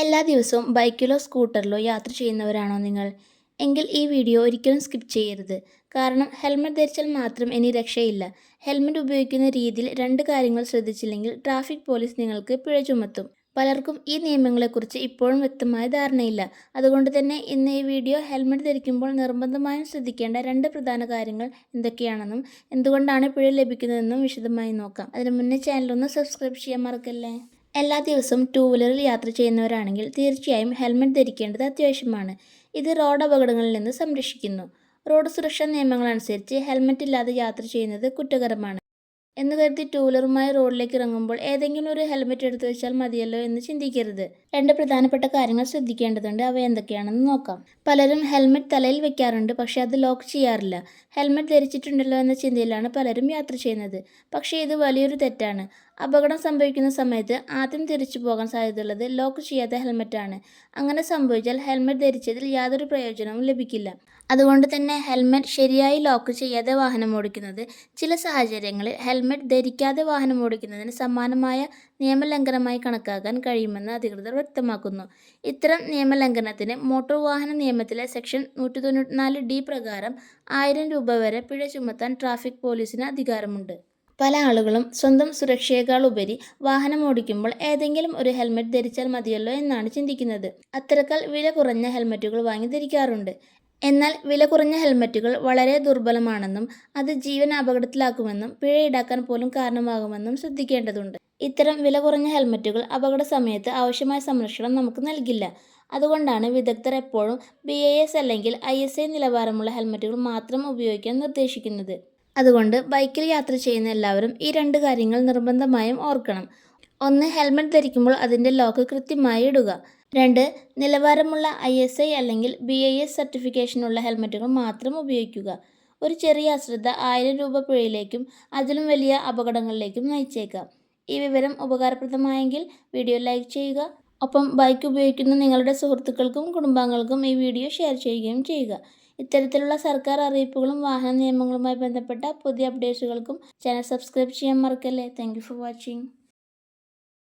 എല്ലാ ദിവസവും ബൈക്കിലോ സ്കൂട്ടറിലോ യാത്ര ചെയ്യുന്നവരാണോ നിങ്ങൾ? എങ്കിൽ ഈ വീഡിയോ ഒരിക്കലും സ്കിപ്പ് ചെയ്യരുത്. കാരണം ഹെൽമെറ്റ് ധരിച്ചാൽ മാത്രം ഇനി രക്ഷയില്ല. ഹെൽമെറ്റ് ഉപയോഗിക്കുന്ന രീതിയിൽ 2 കാര്യങ്ങൾ ശ്രദ്ധിച്ചില്ലെങ്കിൽ ട്രാഫിക് പോലീസ് നിങ്ങൾക്ക് പിഴ ചുമത്തും. പലർക്കും ഈ നിയമങ്ങളെക്കുറിച്ച് ഇപ്പോഴും വ്യക്തമായ ധാരണയില്ല. അതുകൊണ്ട് തന്നെ ഇന്ന് ഈ വീഡിയോ ഹെൽമെറ്റ് ധരിക്കുമ്പോൾ നിർബന്ധമായും ശ്രദ്ധിക്കേണ്ട 2 പ്രധാന കാര്യങ്ങൾ എന്തൊക്കെയാണെന്നും എന്തുകൊണ്ടാണ് പിഴ ലഭിക്കുന്നതെന്നും വിശദമായി നോക്കാം. അതിനു മുന്നേ ചാനലൊന്ന് സബ്സ്ക്രൈബ് ചെയ്യാൻ മറക്കല്ലേ. എല്ലാ ദിവസവും 2 വീലറിൽ യാത്ര ചെയ്യുന്നവരാണെങ്കിൽ തീർച്ചയായും ഹെൽമെറ്റ് ധരിക്കേണ്ടത് അത്യാവശ്യമാണ്. ഇത് റോഡ് അപകടങ്ങളിൽ നിന്ന് സംരക്ഷിക്കുന്നു. റോഡ് സുരക്ഷാ നിയമങ്ങളനുസരിച്ച് ഹെൽമെറ്റ് ഇല്ലാതെ യാത്ര ചെയ്യുന്നത് കുറ്റകരമാണ്. എന്ന് കരുതി 2 വീലറുമായി റോഡിലേക്ക് ഇറങ്ങുമ്പോൾ ഏതെങ്കിലും ഒരു ഹെൽമെറ്റ് എടുത്തു വെച്ചാൽ മതിയല്ലോ എന്ന് ചിന്തിക്കരുത്. 2 പ്രധാനപ്പെട്ട കാര്യങ്ങൾ ശ്രദ്ധിക്കേണ്ടതുണ്ട്. അവ എന്തൊക്കെയാണെന്ന് നോക്കാം. പലരും ഹെൽമെറ്റ് തലയിൽ വെക്കാറുണ്ട്, പക്ഷേ അത് ലോക്ക് ചെയ്യാറില്ല. ഹെൽമെറ്റ് ധരിച്ചിട്ടുണ്ടല്ലോ എന്ന ചിന്തയിലാണ് പലരും യാത്ര ചെയ്യുന്നത്. പക്ഷേ ഇത് വലിയൊരു തെറ്റാണ്. അപകടം സംഭവിക്കുന്ന സമയത്ത് ആദ്യം തിരിച്ചു പോകാൻ സാധ്യതയുള്ളത് ലോക്ക് ചെയ്യാത്ത ഹെൽമെറ്റാണ്. അങ്ങനെ സംഭവിച്ചാൽ ഹെൽമെറ്റ് ധരിച്ചതിൽ യാതൊരു പ്രയോജനവും ലഭിക്കില്ല. അതുകൊണ്ട് തന്നെ ഹെൽമെറ്റ് ശരിയായി ലോക്ക് ചെയ്യാതെ വാഹനമോടിക്കുന്നത് ചില സാഹചര്യങ്ങളിൽ ഹെൽമെറ്റ് ധരിക്കാതെ വാഹനമോടിക്കുന്നതിന് സമാനമായ നിയമലംഘനമായി കണക്കാക്കാൻ കഴിയുമെന്ന് അധികൃതർ വ്യക്തമാക്കുന്നു. ഇത്തരം നിയമലംഘനത്തിന് മോട്ടോർ വാഹന നിയമത്തിലെ സെക്ഷൻ 194D പ്രകാരം 1000 രൂപ വരെ പിഴ ചുമത്താൻ ട്രാഫിക് പോലീസിന് അധികാരമുണ്ട്. പല ആളുകളും സ്വന്തം സുരക്ഷയേക്കാൾ ഉപരി വാഹനമോടിക്കുമ്പോൾ ഏതെങ്കിലും ഒരു ഹെൽമെറ്റ് ധരിച്ചാൽ മതിയല്ലോ എന്നാണ് ചിന്തിക്കുന്നത്. അത്തരക്കാർ വില കുറഞ്ഞ ഹെൽമെറ്റുകൾ വാങ്ങി ധരിക്കാറുണ്ട്. എന്നാൽ വില കുറഞ്ഞ ഹെൽമെറ്റുകൾ വളരെ ദുർബലമാണെന്നും അത് ജീവൻ അപകടത്തിലാക്കുമെന്നും പിഴ ഈടാക്കാൻ പോലും കാരണമാകുമെന്നും ശ്രദ്ധിക്കേണ്ടതുണ്ട്. ഇത്തരം വില കുറഞ്ഞ ഹെൽമെറ്റുകൾ അപകട സമയത്ത് ആവശ്യമായ സംരക്ഷണം നമുക്ക് നൽകില്ല. അതുകൊണ്ടാണ് വിദഗ്ധർ എപ്പോഴും BIS അല്ലെങ്കിൽ ISI നിലവാരമുള്ള ഹെൽമെറ്റുകൾ മാത്രം ഉപയോഗിക്കാൻ നിർദ്ദേശിക്കുന്നത്. അതുകൊണ്ട് ബൈക്കിൽ യാത്ര ചെയ്യുന്ന എല്ലാവരും ഈ 2 കാര്യങ്ങൾ നിർബന്ധമായും ഓർക്കണം. 1. ഹെൽമെറ്റ് ധരിക്കുമ്പോൾ അതിൻ്റെ ലോക്ക് കൃത്യമായി ഇടുക. 2. നിലവാരമുള്ള ISI അല്ലെങ്കിൽ BIS സർട്ടിഫിക്കേഷനുള്ള ഹെൽമെറ്റുകൾ മാത്രം ഉപയോഗിക്കുക. ഒരു ചെറിയ അശ്രദ്ധ 1000 രൂപ പിഴയിലേക്കും അതിലും വലിയ അപകടങ്ങളിലേക്കും നയിച്ചേക്കാം. ഈ വിവരം ഉപകാരപ്രദമായെങ്കിൽ വീഡിയോ ലൈക്ക് ചെയ്യുക. ഒപ്പം ബൈക്ക് ഉപയോഗിക്കുന്ന നിങ്ങളുടെ സുഹൃത്തുക്കൾക്കും കുടുംബാംഗങ്ങൾക്കും ഈ വീഡിയോ ഷെയർ ചെയ്യുകയും ചെയ്യുക. ഇത്തരത്തിലുള്ള സർക്കാർ അറിയിപ്പുകളും വാഹന നിയമങ്ങളുമായി ബന്ധപ്പെട്ട പുതിയ അപ്ഡേറ്റ്സുകൾക്കും ചാനൽ സബ്സ്ക്രൈബ് ചെയ്യാൻ മറക്കല്ലേ. Thank you for watching.